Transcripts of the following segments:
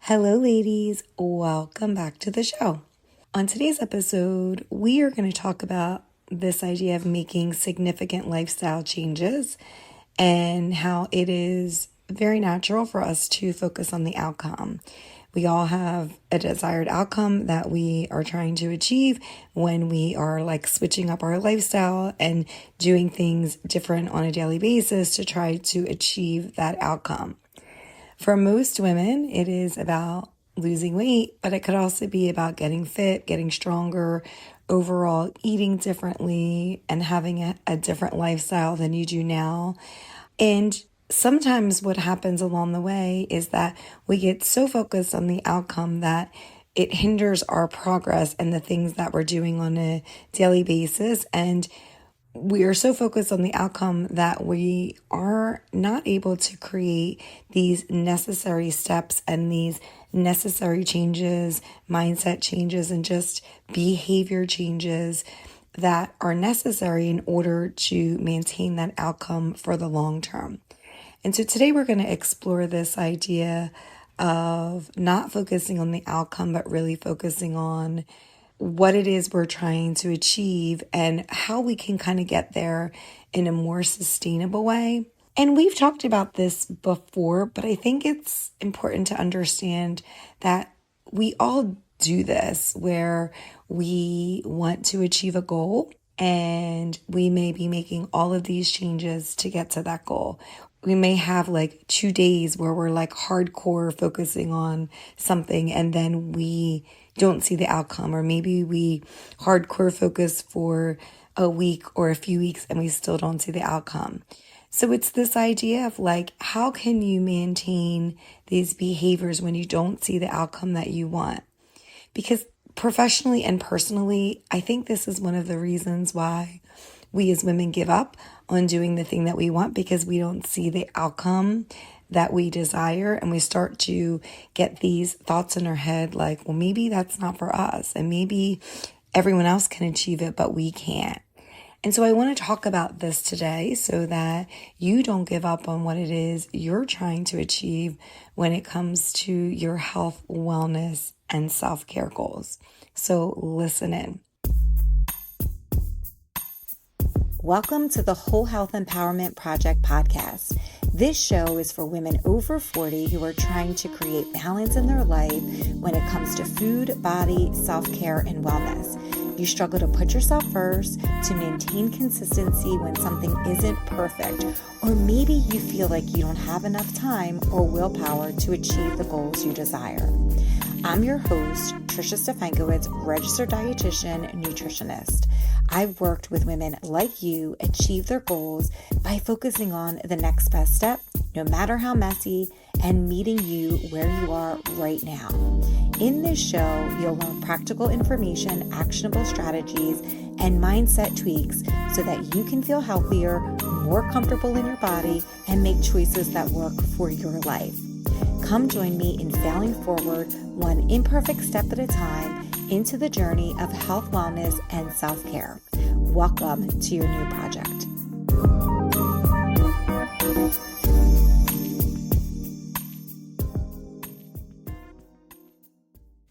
Hello, ladies. Welcome back to the show. On today's episode, we are going to talk about this idea of making significant lifestyle changes and how it is very natural for us to focus on the outcome. We all have a desired outcome that we are trying to achieve when we are switching up our lifestyle and doing things different on a daily basis to try to achieve that outcome. For most women, it is about losing weight, but it could also be about getting fit, getting stronger, overall eating differently, and having a different lifestyle than you do now. And sometimes what happens along the way is that we get so focused on the outcome that it hinders our progress and the things that we're doing on a daily basis. And we are so focused on the outcome that we are not able to create these necessary steps and these necessary changes, mindset changes, and just behavior changes that are necessary in order to maintain that outcome for the long term. And so today we're going to explore this idea of not focusing on the outcome, but really focusing on what it is we're trying to achieve and how we can kind of get there in a more sustainable way. And we've talked about this before, but I think it's important to understand that we all do this where we want to achieve a goal and we may be making all of these changes to get to that goal. We may have 2 days where we're hardcore focusing on something and then we don't see the outcome, or maybe we hardcore focus for a week or a few weeks and we still don't see the outcome. So it's this idea of how can you maintain these behaviors when you don't see the outcome that you want? Because professionally and personally, I think this is one of the reasons why we as women give up on doing the thing that we want, because we don't see the outcome that we desire. And we start to get these thoughts in our head well, maybe that's not for us. And maybe everyone else can achieve it, but we can't. And so I want to talk about this today so that you don't give up on what it is you're trying to achieve when it comes to your health, wellness, and self-care goals. So listen in. Welcome to the Whole Health Empowerment Project podcast. This show is for women over 40 who are trying to create balance in their life when it comes to food, body, self-care, and wellness. You struggle to put yourself first, to maintain consistency when something isn't perfect, or maybe you feel like you don't have enough time or willpower to achieve the goals you desire. I'm your host, Trisha Stefankowitz, registered dietitian, nutritionist. I've worked with women like you achieve their goals by focusing on the next best step, no matter how messy, and meeting you where you are right now. In this show, you'll learn practical information, actionable strategies, and mindset tweaks so that you can feel healthier, more comfortable in your body, and make choices that work for your life. Come join me in failing forward, one imperfect step at a time, into the journey of health, wellness, and self-care. Welcome to your new project.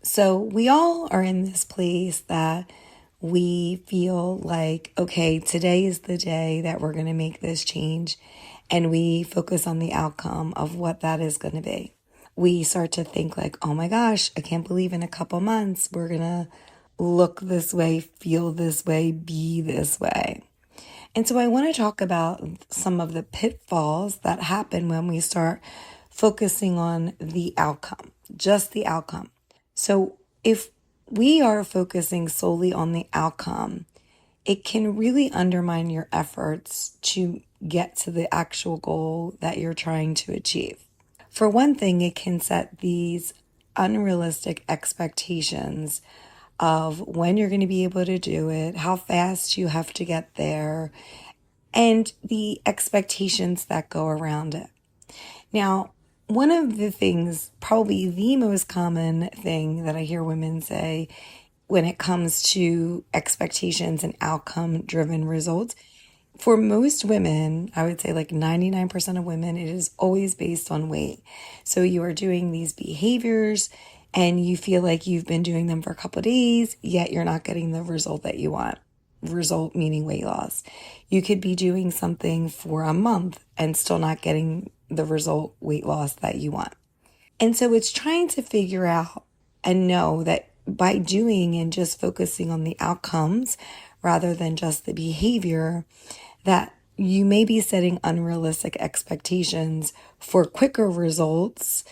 So we all are in this place that we feel okay, today is the day that we're going to make this change, and we focus on the outcome of what that is going to be. We start to think oh my gosh, I can't believe in a couple months we're going to look this way, feel this way, be this way. And so I want to talk about some of the pitfalls that happen when we start focusing on the outcome, just the outcome. So if we are focusing solely on the outcome, it can really undermine your efforts to get to the actual goal that you're trying to achieve. For one thing, it can set these unrealistic expectations of when you're going to be able to do it, how fast you have to get there, and the expectations that go around it. Now, one of the things, probably the most common thing that I hear women say when it comes to expectations and outcome-driven results For most women, I would say like 99% of women, it is always based on weight. So you are doing these behaviors and you feel like you've been doing them for a couple of days, yet you're not getting the result that you want. Result meaning weight loss. You could be doing something for a month and still not getting the result weight loss that you want. And so it's trying to figure out and know that by doing and just focusing on the outcomes rather than just the behavior, that you may be setting unrealistic expectations for quicker results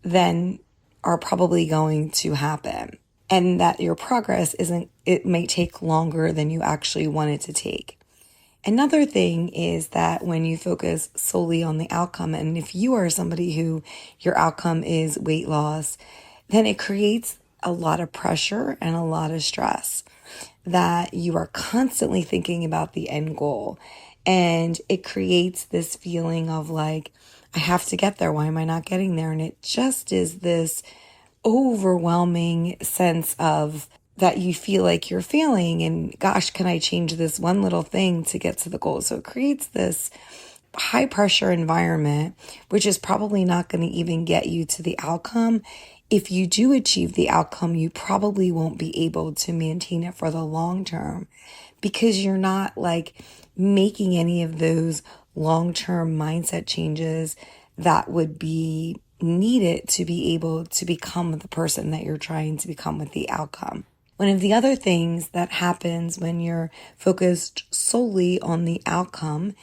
than are probably going to happen. And that your progress it may take longer than you actually want it to take. Another thing is that when you focus solely on the outcome, and if you are somebody who your outcome is weight loss, then it creates a lot of pressure and a lot of stress that you are constantly thinking about the end goal. And it creates this feeling of like, I have to get there. Why am I not getting there? And it just is this overwhelming sense of that you feel like you're failing and gosh, can I change this one little thing to get to the goal? So it creates this high pressure environment, which is probably not going to even get you to the outcome. If you do achieve the outcome, you probably won't be able to maintain it for the long term because you're not like making any of those long-term mindset changes that would be needed to be able to become the person that you're trying to become with the outcome. One of the other things that happens when you're focused solely on the outcome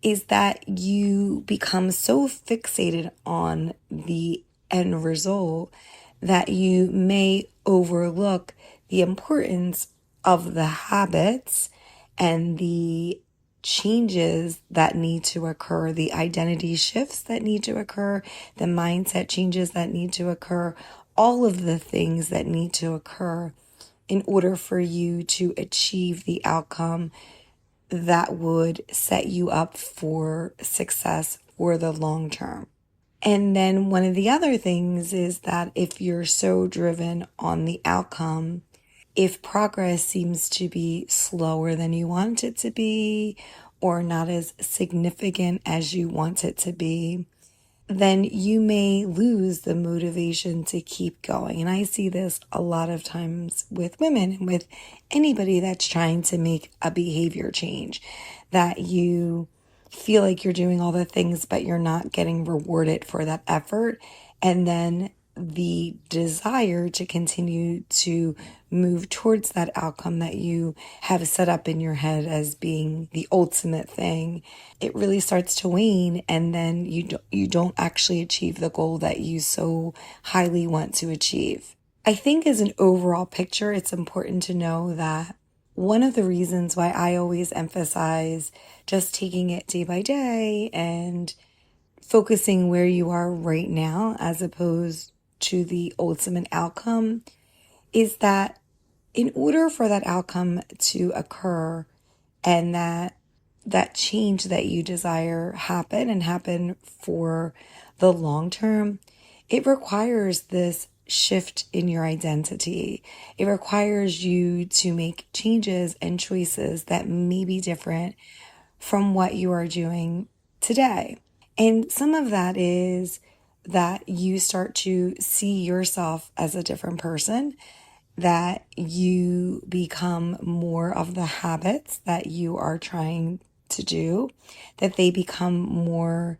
is that you become so fixated on the end result that you may overlook the importance of the habits and the changes that need to occur, the identity shifts that need to occur, the mindset changes that need to occur, all of the things that need to occur in order for you to achieve the outcome that would set you up for success for the long term. And then one of the other things is that if you're so driven on the outcome, if progress seems to be slower than you want it to be, or not as significant as you want it to be, then you may lose the motivation to keep going. And I see this a lot of times with women and with anybody that's trying to make a behavior change, that you feel like you're doing all the things, but you're not getting rewarded for that effort. And then the desire to continue to move towards that outcome that you have set up in your head as being the ultimate thing, it really starts to wane, and then you don't actually achieve the goal that you so highly want to achieve. I think as an overall picture, it's important to know that one of the reasons why I always emphasize just taking it day by day and focusing where you are right now as opposed to the ultimate outcome is that in order for that outcome to occur and that change that you desire happen for the long term, it requires this shift in your identity. It requires you to make changes and choices that may be different from what you are doing today. And some of that is that you start to see yourself as a different person, that you become more of the habits that you are trying to do, that they become more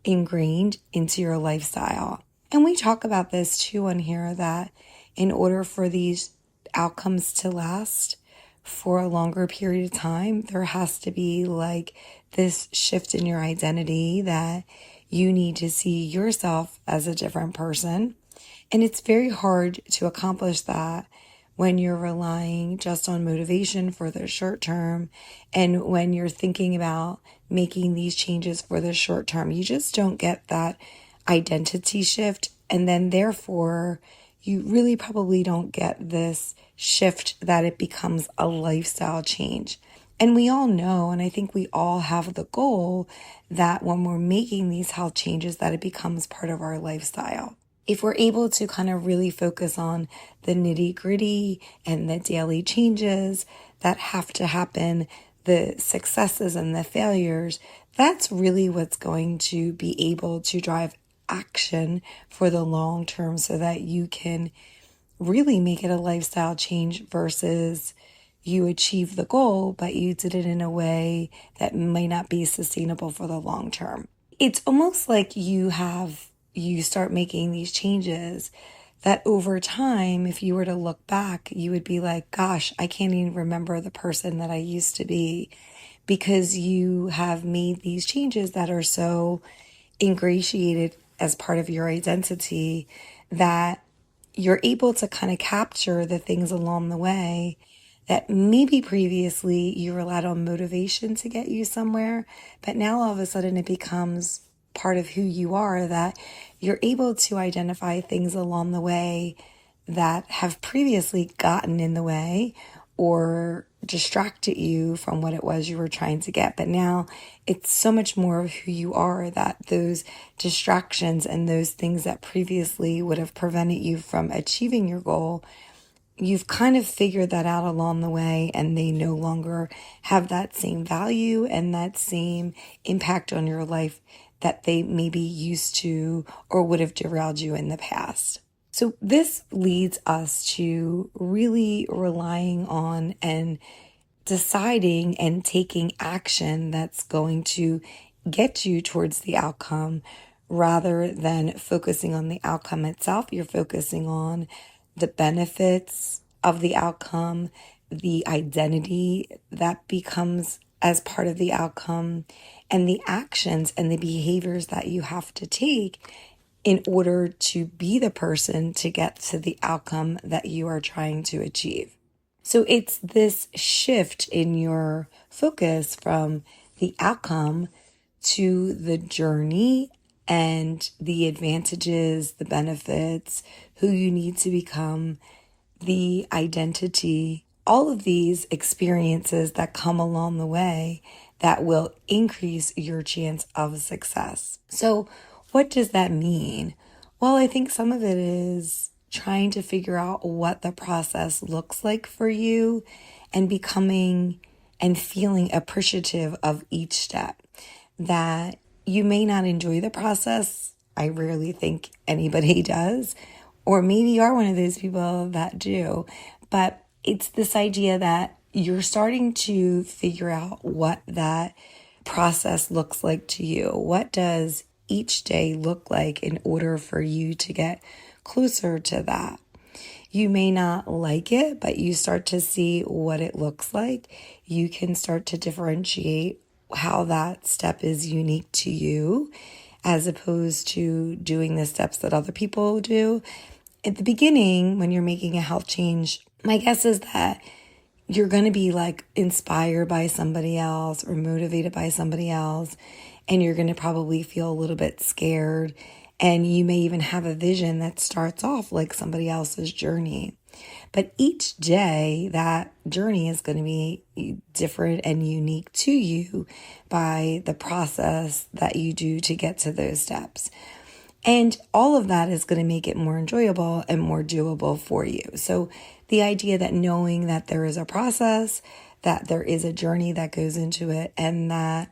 ingrained into your lifestyle. And we talk about this too on here, that in order for these outcomes to last for a longer period of time, there has to be like this shift in your identity, that you need to see yourself as a different person. And it's very hard to accomplish that when you're relying just on motivation for the short term, and when you're thinking about making these changes for the short term. You just don't get that identity shift, and then therefore you really probably don't get this shift that it becomes a lifestyle change. And we all know, and I think we all have the goal that when we're making these health changes, that it becomes part of our lifestyle. If we're able to kind of really focus on the nitty gritty and the daily changes that have to happen, the successes and the failures, that's really what's going to be able to drive action for the long term so that you can really make it a lifestyle change versus you achieve the goal, but you did it in a way that might not be sustainable for the long term. It's almost like you start making these changes that over time, if you were to look back, you would be like, gosh, I can't even remember the person that I used to be, because you have made these changes that are so ingratiated as part of your identity that you're able to kind of capture the things along the way that maybe previously you relied on motivation to get you somewhere, but now all of a sudden it becomes part of who you are, that you're able to identify things along the way that have previously gotten in the way or distracted you from what it was you were trying to get. But now it's so much more of who you are that those distractions and those things that previously would have prevented you from achieving your goal, you've kind of figured that out along the way, and they no longer have that same value and that same impact on your life that they maybe used to or would have derailed you in the past. So this leads us to really relying on and deciding and taking action that's going to get you towards the outcome rather than focusing on the outcome itself. You're focusing on the benefits of the outcome, the identity that becomes as part of the outcome, and the actions and the behaviors that you have to take in order to be the person to get to the outcome that you are trying to achieve. So it's this shift in your focus from the outcome to the journey and the advantages, the benefits, who you need to become, the identity, all of these experiences that come along the way that will increase your chance of success. So what does that mean? Well, I think some of it is trying to figure out what the process looks like for you and becoming and feeling appreciative of each step. That you may not enjoy the process. I rarely think anybody does. Or maybe you are one of those people that do. But it's this idea that you're starting to figure out what that process looks like to you. What does each day look like in order for you to get closer to that? You may not like it, but you start to see what it looks like. You can start to differentiate how that step is unique to you as opposed to doing the steps that other people do. At the beginning, when you're making a health change, my guess is that you're going to be like inspired by somebody else or motivated by somebody else, and you're going to probably feel a little bit scared, and you may even have a vision that starts off like somebody else's journey. But each day, that journey is going to be different and unique to you by the process that you do to get to those steps. And all of that is going to make it more enjoyable and more doable for you. So the idea that knowing that there is a process, that there is a journey that goes into it, and that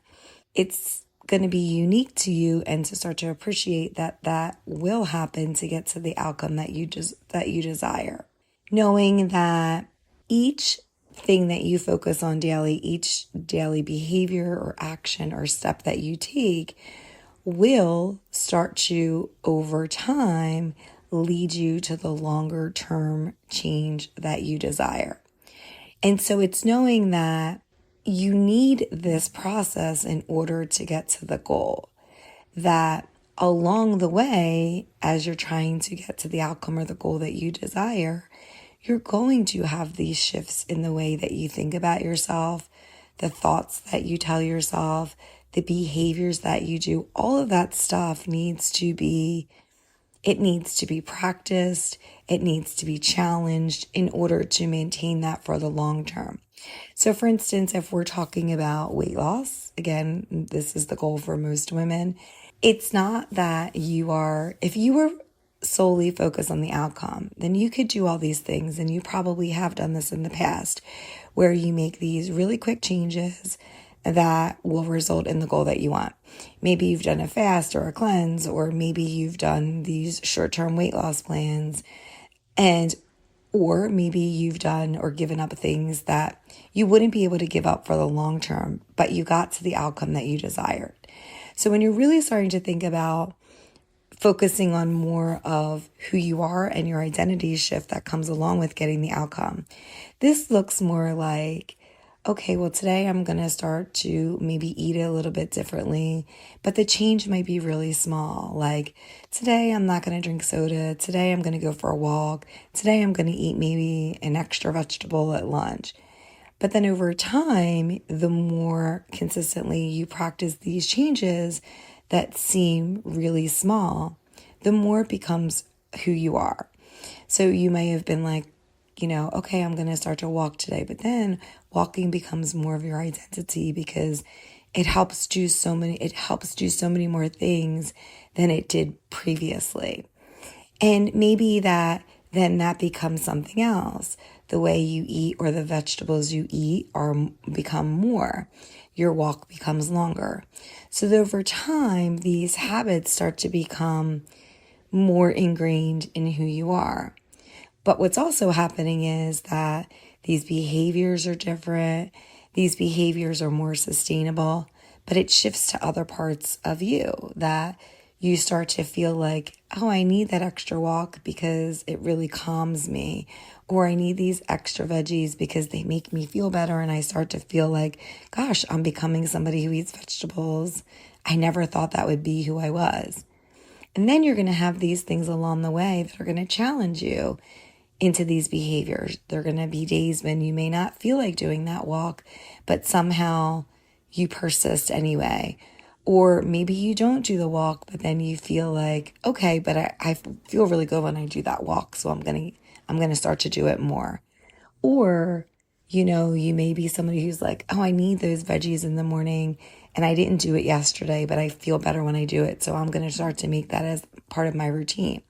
it's going to be unique to you, and to start to appreciate that that will happen to get to the outcome that you desire. Knowing that each thing that you focus on daily, each daily behavior or action or step that you take will start to, over time, lead you to the longer term change that you desire. And so it's knowing that you need this process in order to get to the goal. That along the way, as you're trying to get to the outcome or the goal that you desire, you're going to have these shifts in the way that you think about yourself, the thoughts that you tell yourself, the behaviors that you do. All of that stuff needs to be practiced. It needs to be challenged in order to maintain that for the long term. So for instance, if we're talking about weight loss, again, this is the goal for most women. It's not that if you were solely focus on the outcome, then you could do all these things. And you probably have done this in the past where you make these really quick changes that will result in the goal that you want. Maybe you've done a fast or a cleanse, or maybe you've done these short-term weight loss plans, or maybe you've done or given up things that you wouldn't be able to give up for the long term, but you got to the outcome that you desired. So when you're really starting to think about focusing on more of who you are and your identity shift that comes along with getting the outcome, this looks more like, okay, well, today I'm going to start to maybe eat a little bit differently, but the change might be really small. Like today I'm not going to drink soda. Today I'm going to go for a walk. Today I'm going to eat maybe an extra vegetable at lunch. But then over time, the more consistently you practice these changes that seem really small, the more it becomes who you are. So you may have been like, okay, I'm going to start to walk today, but then walking becomes more of your identity because it helps do so many more things than it did previously. And maybe that becomes something else. The way you eat or the vegetables you eat become more. Your walk becomes longer. So that over time, these habits start to become more ingrained in who you are. But what's also happening is that these behaviors are different. These behaviors are more sustainable, but it shifts to other parts of you that you start to feel like, oh, I need that extra walk because it really calms me. Or I need these extra veggies because they make me feel better. And I start to feel like, gosh, I'm becoming somebody who eats vegetables. I never thought that would be who I was. And then you're going to have these things along the way that are going to challenge you into these behaviors. There are going to be days when you may not feel like doing that walk, but somehow you persist anyway. Or maybe you don't do the walk, but then you feel like, okay, but I feel really good when I do that walk, so I'm going to start to do it more. Or, you may be somebody who's like, oh, I need those veggies in the morning and I didn't do it yesterday, but I feel better when I do it. So I'm going to start to make that as part of my routine.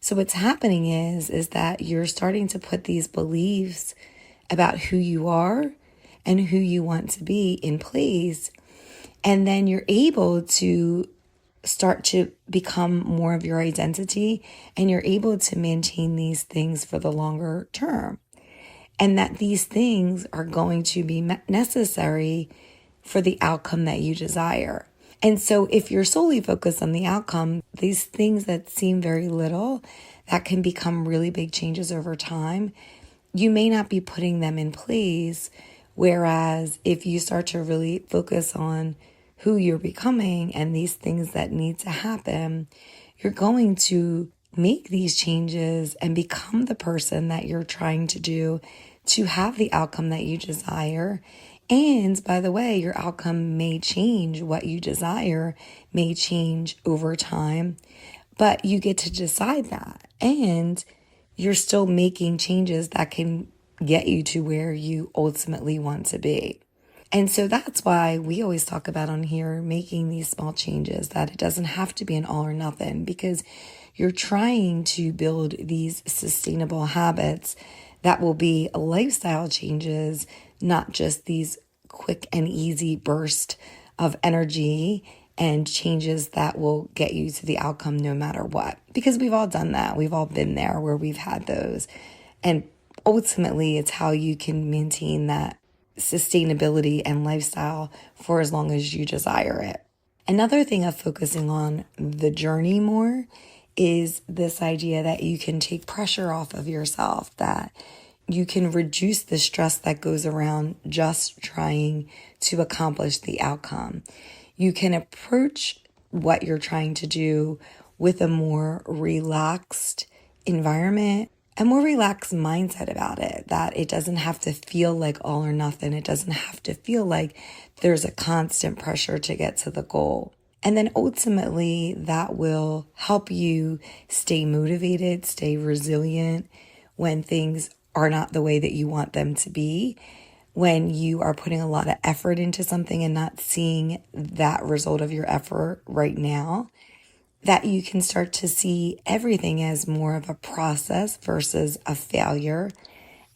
So what's happening is that you're starting to put these beliefs about who you are and who you want to be in place. And then you're able to start to become more of your identity, and you're able to maintain these things for the longer term. And that these things are going to be necessary for the outcome that you desire. And so if you're solely focused on the outcome, these things that seem very little, that can become really big changes over time, you may not be putting them in place. Whereas if you start to really focus on who you're becoming and these things that need to happen, you're going to make these changes and become the person that you're trying to do to have the outcome that you desire. And by the way, your outcome may change. What you desire may change over time, but you get to decide that. And you're still making changes that can get you to where you ultimately want to be. And so that's why we always talk about on here making these small changes, that it doesn't have to be an all or nothing, because you're trying to build these sustainable habits that will be lifestyle changes, not just these quick and easy burst of energy and changes that will get you to the outcome no matter what. Because we've all done that. We've all been there where we've had those. And ultimately, it's how you can maintain that sustainability and lifestyle for as long as you desire it. Another thing of focusing on the journey more is this idea that you can take pressure off of yourself, that you can reduce the stress that goes around just trying to accomplish the outcome. You can approach what you're trying to do with a more relaxed environment, a more relaxed mindset about it, that it doesn't have to feel like all or nothing. It doesn't have to feel like there's a constant pressure to get to the goal. And then ultimately that will help you stay motivated, stay resilient when things are not the way that you want them to be, when you are putting a lot of effort into something and not seeing that result of your effort right now. that you can start to see everything as more of a process versus a failure.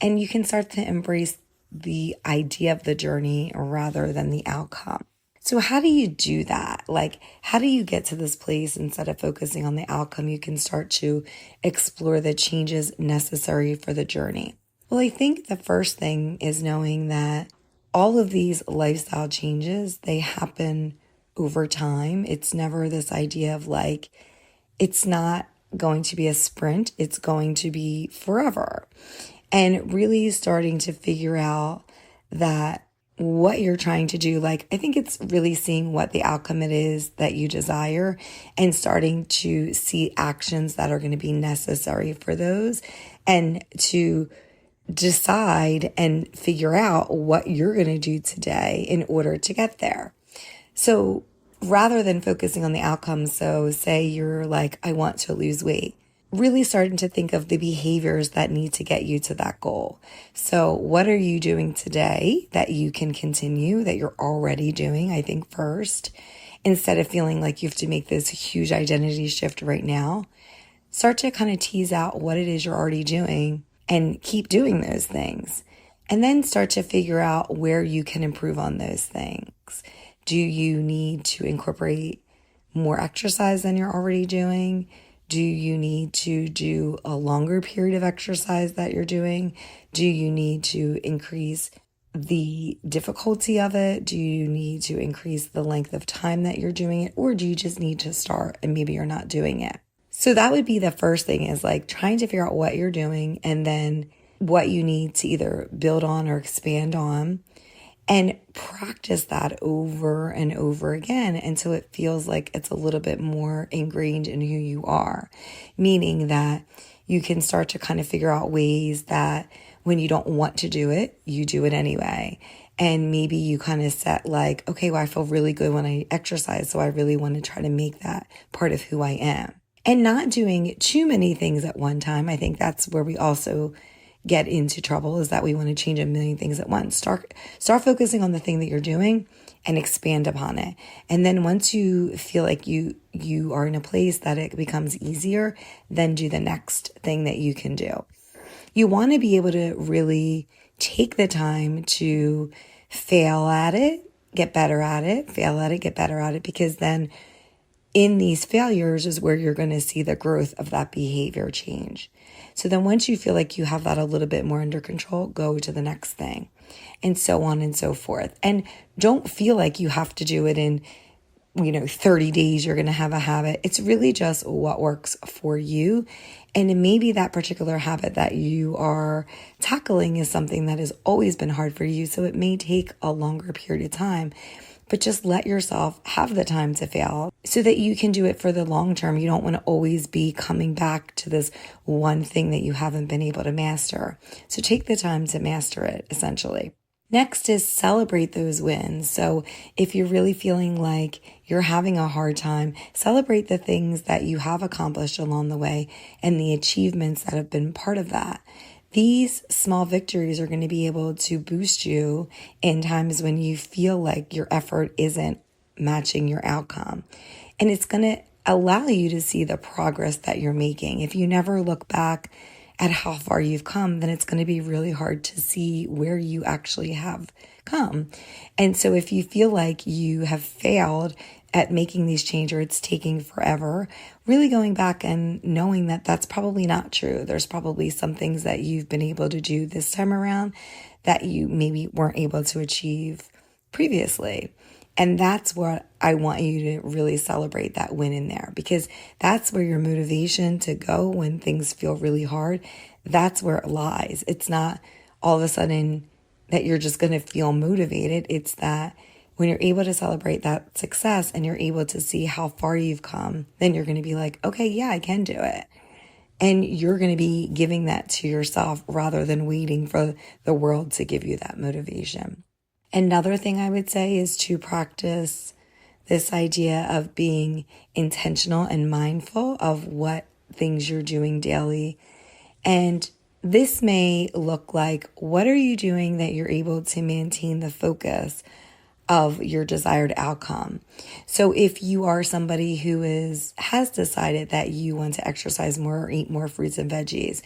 And you can start to embrace the idea of the journey rather than the outcome. So how do you do that? Like, how do you get to this place instead of focusing on the outcome? You can start to explore the changes necessary for the journey. Well, I think the first thing is knowing that all of these lifestyle changes, they happen over time. It's never this idea of like, it's not going to be a sprint, it's going to be forever. And really starting to figure out that what you're trying to do, like, I think it's really seeing what the outcome it is that you desire and starting to see actions that are going to be necessary for those and to decide and figure out what you're going to do today in order to get there. So rather than focusing on the outcome, so say you're like, I want to lose weight, really starting to think of the behaviors that need to get you to that goal. So what are you doing today that you can continue, that you're already doing, I think first, instead of feeling like you have to make this huge identity shift right now, start to kind of tease out what it is you're already doing and keep doing those things. And then start to figure out where you can improve on those things. Do you need to incorporate more exercise than you're already doing? Do you need to do a longer period of exercise that you're doing? Do you need to increase the difficulty of it? Do you need to increase the length of time that you're doing it? Or do you just need to start and maybe you're not doing it? So that would be the first thing, is like trying to figure out what you're doing and then what you need to either build on or expand on, and practice that over and over again until it feels like it's a little bit more ingrained in who you are. Meaning that you can start to kind of figure out ways that when you don't want to do it, you do it anyway. And maybe you kind of set like, okay, well, I feel really good when I exercise, so I really want to try to make that part of who I am. And not doing too many things at one time. I think that's where we also get into trouble, is that we want to change a million things at once. Start focusing on the thing that you're doing and expand upon it. And then once you feel like you are in a place that it becomes easier, then do the next thing that you can do. You want to be able to really take the time to fail at it, get better at it, fail at it, get better at it, because then in these failures is where you're going to see the growth of that behavior change. So then once you feel like you have that a little bit more under control, go to the next thing, and so on and so forth. And don't feel like you have to do it in, 30 days, you're going to have a habit. It's really just what works for you. And maybe that particular habit that you are tackling is something that has always been hard for you. So it may take a longer period of time. But just let yourself have the time to fail so that you can do it for the long term. You don't want to always be coming back to this one thing that you haven't been able to master. So take the time to master it, essentially. Next is celebrate those wins. So if you're really feeling like you're having a hard time, celebrate the things that you have accomplished along the way and the achievements that have been part of that. These small victories are going to be able to boost you in times when you feel like your effort isn't matching your outcome. And it's going to allow you to see the progress that you're making. If you never look back at how far you've come, then it's going to be really hard to see where you actually have come. And so if you feel like you have failed at making these changes, or it's taking forever, really going back and knowing that that's probably not true. There's probably some things that you've been able to do this time around that you maybe weren't able to achieve previously. And that's what I want you to really celebrate, that win in there, because that's where your motivation to go when things feel really hard, that's where it lies. It's not all of a sudden that you're just going to feel motivated. It's that when you're able to celebrate that success and you're able to see how far you've come, then you're going to be like, okay, yeah, I can do it. And you're going to be giving that to yourself rather than waiting for the world to give you that motivation. Another thing I would say is to practice this idea of being intentional and mindful of what things you're doing daily. And this may look like, what are you doing that you're able to maintain the focus of your desired outcome. So if you are somebody who has decided that you want to exercise more or eat more fruits and veggies,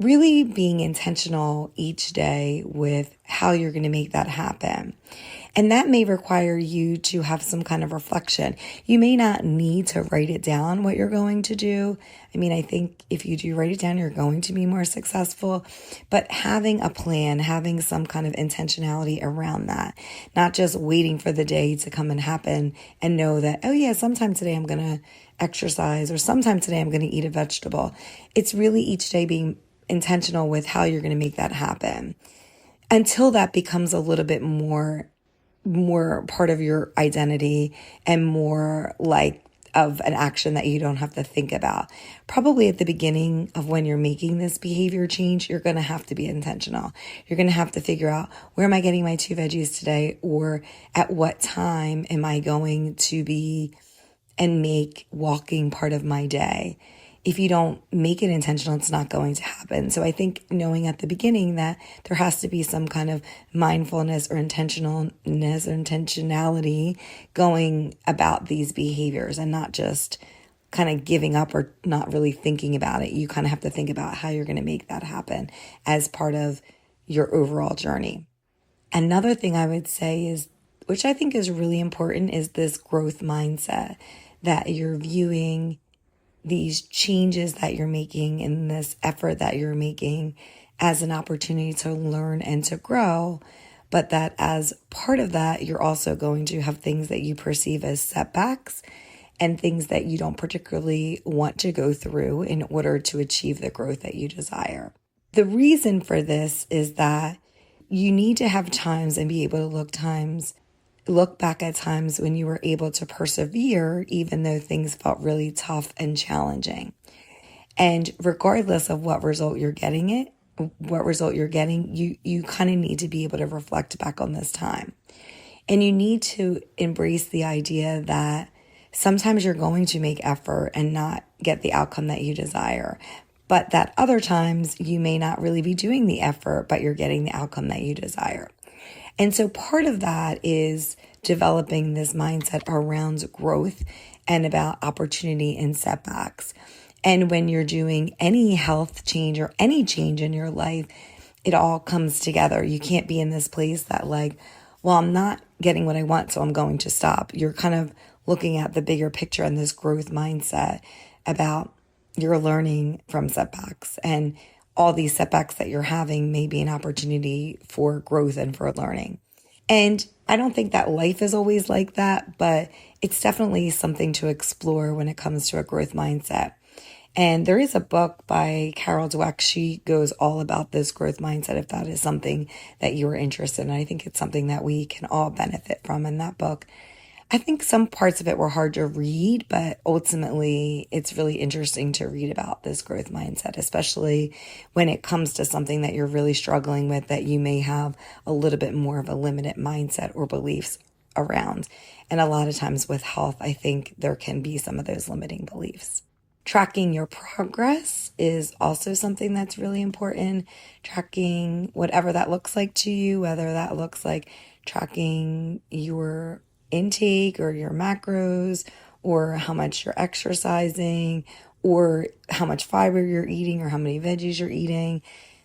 really being intentional each day with how you're going to make that happen. And that may require you to have some kind of reflection. You may not need to write it down what you're going to do. I mean, I think if you do write it down, you're going to be more successful. But having a plan, having some kind of intentionality around that, not just waiting for the day to come and happen and know that, oh yeah, sometime today I'm going to exercise or sometime today I'm going to eat a vegetable. It's really each day being intentional with how you're going to make that happen until that becomes a little bit more part of your identity and more like of an action that you don't have to think about. Probably at the beginning of when you're making this behavior change, you're going to have to be intentional. You're going to have to figure out, where am I getting my 2 veggies today? Or at what time am I going to be and make walking part of my day? If you don't make it intentional, it's not going to happen. So I think knowing at the beginning that there has to be some kind of mindfulness or intentionality going about these behaviors and not just kind of giving up or not really thinking about it. You kind of have to think about how you're going to make that happen as part of your overall journey. Another thing I would say is, which I think is really important, is this growth mindset, that you're viewing these changes that you're making and this effort that you're making as an opportunity to learn and to grow, but that as part of that, you're also going to have things that you perceive as setbacks and things that you don't particularly want to go through in order to achieve the growth that you desire. The reason for this is that you need to have times and be able to look back at times when you were able to persevere, even though things felt really tough and challenging. And regardless of what result you're getting, you kind of need to be able to reflect back on this time. And you need to embrace the idea that sometimes you're going to make effort and not get the outcome that you desire, but that other times you may not really be doing the effort, but you're getting the outcome that you desire. And so part of that is developing this mindset around growth and about opportunity and setbacks. And when you're doing any health change or any change in your life, it all comes together. You can't be in this place that like, well, I'm not getting what I want, so I'm going to stop. You're kind of looking at the bigger picture and this growth mindset about you're learning from setbacks, and all these setbacks that you're having may be an opportunity for growth and for learning. And I don't think that life is always like that, but it's definitely something to explore when it comes to a growth mindset. And there is a book by Carol Dweck. She goes all about this growth mindset, if that is something that you are interested in. I think it's something that we can all benefit from in that book. I think some parts of it were hard to read, but ultimately it's really interesting to read about this growth mindset, especially when it comes to something that you're really struggling with, that you may have a little bit more of a limited mindset or beliefs around. And a lot of times with health, I think there can be some of those limiting beliefs. Tracking your progress is also something that's really important. Tracking whatever that looks like to you, whether that looks like tracking your intake or your macros, or how much you're exercising, or how much fiber you're eating, or how many veggies you're eating.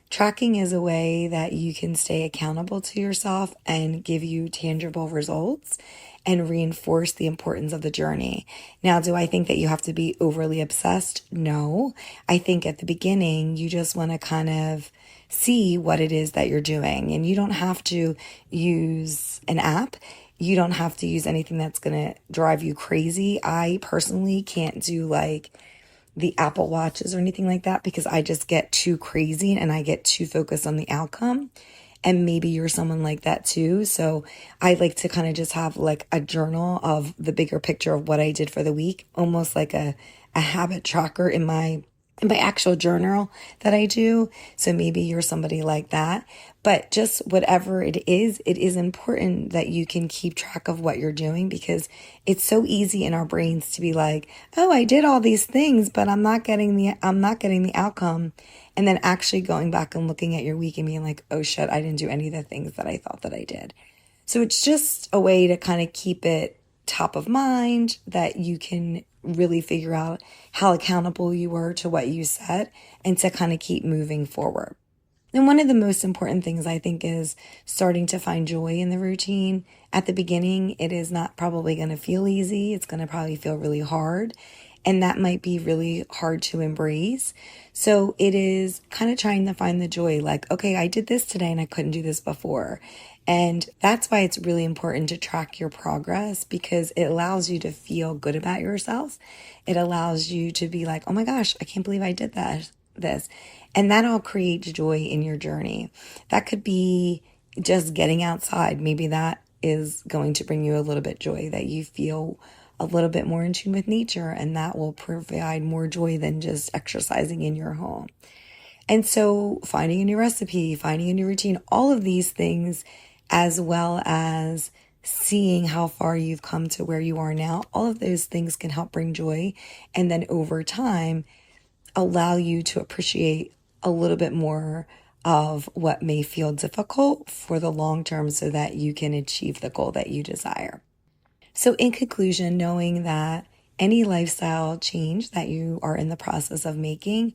Tracking is a way that you can stay accountable to yourself and give you tangible results and reinforce the importance of the journey. Now, do I think that you have to be overly obsessed? No. I think at the beginning, you just want to kind of see what it is that you're doing, and you don't have to use an app. You don't have to use anything that's going to drive you crazy. I personally can't do like the Apple Watches or anything like that because I just get too crazy and I get too focused on the outcome. And maybe you're someone like that too. So I like to kind of just have like a journal of the bigger picture of what I did for the week, almost like a habit tracker in my actual journal that I do. So maybe you're somebody like that. But just whatever it is important that you can keep track of what you're doing, because it's so easy in our brains to be like, oh, I did all these things, but I'm not getting the outcome. And then actually going back and looking at your week and being like, oh shit, I didn't do any of the things that I thought that I did. So it's just a way to kind of keep it top of mind, that you can really figure out how accountable you were to what you said and to kind of keep moving forward. And one of the most important things, I think, is starting to find joy in the routine. At the beginning, it is not probably going to feel easy. It's going to probably feel really hard. And that might be really hard to embrace. So it is kind of trying to find the joy, like, okay, I did this today and I couldn't do this before. And that's why it's really important to track your progress, because it allows you to feel good about yourself. It allows you to be like, oh my gosh, I can't believe I did this. And that all creates joy in your journey. That could be just getting outside. Maybe that is going to bring you a little bit joy, that you feel a little bit more in tune with nature, and that will provide more joy than just exercising in your home. And so finding a new recipe, finding a new routine, all of these things, as well as seeing how far you've come to where you are now, all of those things can help bring joy. And then over time, allow you to appreciate a little bit more of what may feel difficult for the long term, so that you can achieve the goal that you desire. So in conclusion, knowing that any lifestyle change that you are in the process of making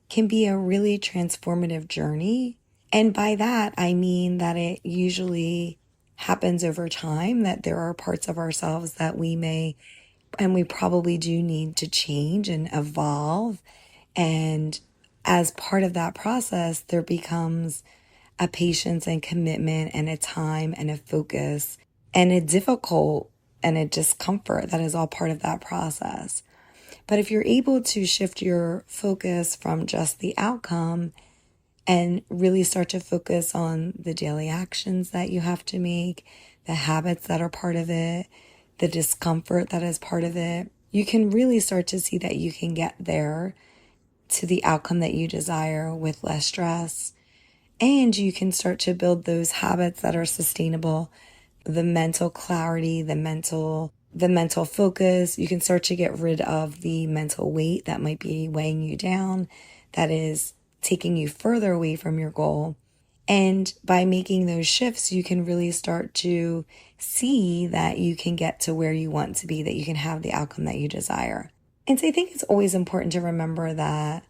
can be a really transformative journey. And by that, I mean that it usually happens over time, that there are parts of ourselves that we may, and we probably do need to change and evolve. And as part of that process, there becomes a patience and commitment and a time and a focus and a difficult and a discomfort that is all part of that process. But if you're able to shift your focus from just the outcome and really start to focus on the daily actions that you have to make, the habits that are part of it, the discomfort that is part of it, you can really start to see that you can get there to the outcome that you desire with less stress. And you can start to build those habits that are sustainable, the mental clarity, the mental focus. You can start to get rid of the mental weight that might be weighing you down, that is taking you further away from your goal. And by making those shifts, you can really start to see that you can get to where you want to be, that you can have the outcome that you desire. And so I think it's always important to remember that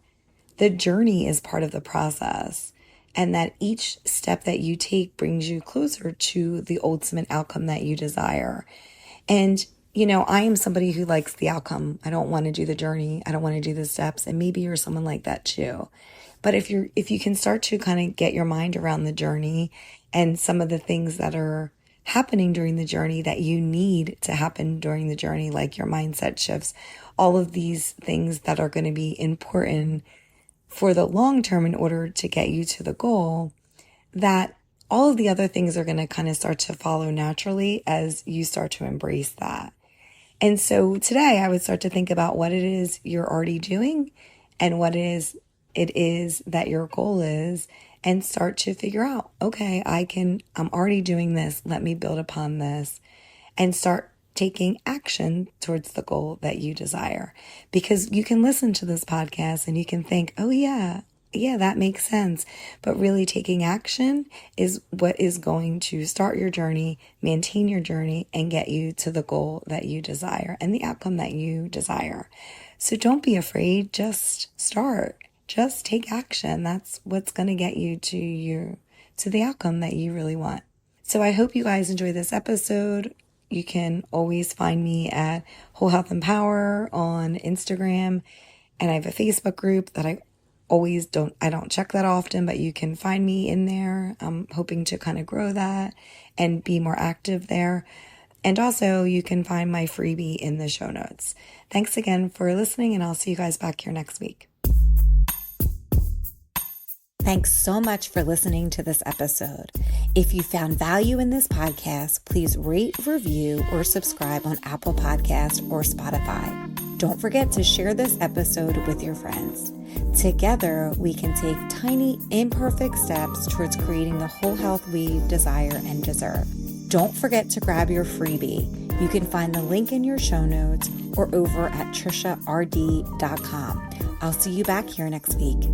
the journey is part of the process, and that each step that you take brings you closer to the ultimate outcome that you desire. And, I am somebody who likes the outcome. I don't want to do the journey. I don't want to do the steps. And maybe you're someone like that too. But if you can start to kind of get your mind around the journey and some of the things that are happening during the journey that you need to happen during the journey, like your mindset shifts, all of these things that are going to be important for the long term in order to get you to the goal, that all of the other things are going to kind of start to follow naturally as you start to embrace that. And so today I would start to think about what it is you're already doing and what it is that your goal is, and start to figure out, okay, I'm already doing this. Let me build upon this and start taking action towards the goal that you desire. Because you can listen to this podcast and you can think, oh yeah, that makes sense. But really taking action is what is going to start your journey, maintain your journey, and get you to the goal that you desire and the outcome that you desire. So don't be afraid. Just start. Just take action. That's what's going to get you to the outcome that you really want. So I hope you guys enjoy this episode. You can always find me at Whole Health and Power on Instagram. And I have a Facebook group that I don't check that often, but you can find me in there. I'm hoping to kind of grow that and be more active there. And also you can find my freebie in the show notes. Thanks again for listening, and I'll see you guys back here next week. Thanks so much for listening to this episode. If you found value in this podcast, please rate, review, or subscribe on Apple Podcasts or Spotify. Don't forget to share this episode with your friends. Together, we can take tiny, imperfect steps towards creating the whole health we desire and deserve. Don't forget to grab your freebie. You can find the link in your show notes or over at triciard.com. I'll see you back here next week.